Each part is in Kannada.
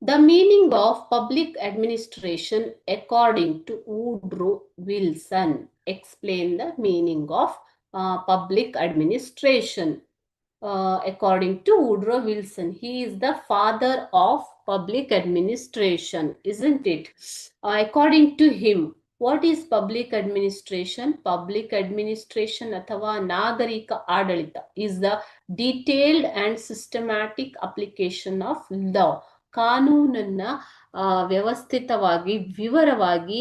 The meaning of public administration according to Woodrow Wilson. Explain the meaning of public administration. According to Woodrow Wilson, he is the father of public administration, isn't it? According to him, what is public administration? Public administration ಅಥವಾ ನಾಗರಿಕ ಆಡಳಿತ is the detailed and systematic application of law. ಕಾನೂನನ್ನ ವ್ಯವಸ್ಥಿತವಾಗಿ ವಿವರವಾಗಿ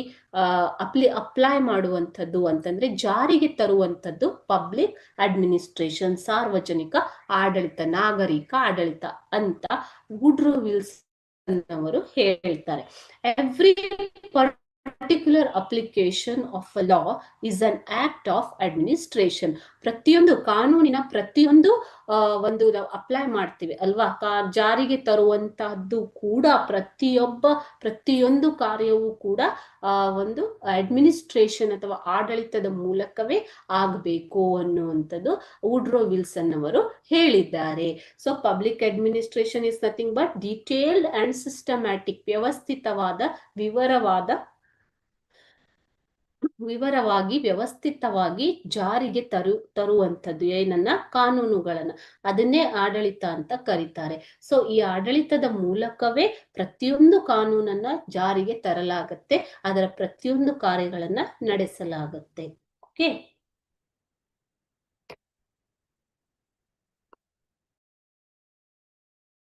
ಅಪ್ಲೈ ಮಾಡುವಂಥದ್ದು ಅಂತಂದ್ರೆ ಜಾರಿಗೆ ತರುವಂಥದ್ದು ಪಬ್ಲಿಕ್ ಅಡ್ಮಿನಿಸ್ಟ್ರೇಷನ್, ಸಾರ್ವಜನಿಕ ಆಡಳಿತ, ನಾಗರಿಕ ಆಡಳಿತ ಅಂತ ವುಡ್ರೋ ವಿಲ್ಸನ್ ಅವರು ಹೇಳ್ತಾರೆ. Every particular application of a law is an act of administration. ಪ್ರತಿಯೊಂದು ಕಾನೂನಿನ ಪ್ರತಿಯೊಂದು ಒಂದು ನಾವು ಅಪ್ಲೈ ಮಾಡ್ತೀವಿ ಅಲ್ವಾ, ಜಾರಿಗೆ ತರುವಂತಹದ್ದು ಕೂಡ ಪ್ರತಿಯೊಂದು ಕಾರ್ಯವೂ ಕೂಡ ಒಂದು ಅಡ್ಮಿನಿಸ್ಟ್ರೇಷನ್ ಅಥವಾ ಆಡಳಿತದ ಮೂಲಕವೇ ಆಗಬೇಕು ಅನ್ನುವಂಥದ್ದು ವುಡ್ರೋ ವಿಲ್ಸನ್ ಅವರು ಹೇಳಿದ್ದಾರೆ. So public administration is nothing but detailed and systematic, ವ್ಯವಸ್ಥಿತವಾಗಿ ಜಾರಿಗೆ ತರುವಂಥದ್ದು ಏನನ್ನ, ಕಾನೂನುಗಳನ್ನ, ಅದನ್ನೇ ಆಡಳಿತ ಅಂತ ಕರೀತಾರೆ. ಸೊ ಈ ಆಡಳಿತದ ಮೂಲಕವೇ ಪ್ರತಿಯೊಂದು ಕಾನೂನನ್ನ ಜಾರಿಗೆ ತರಲಾಗತ್ತೆ, ಅದರ ಪ್ರತಿಯೊಂದು ಕಾರ್ಯಗಳನ್ನ ನಡೆಸಲಾಗತ್ತೆ. ಓಕೆ.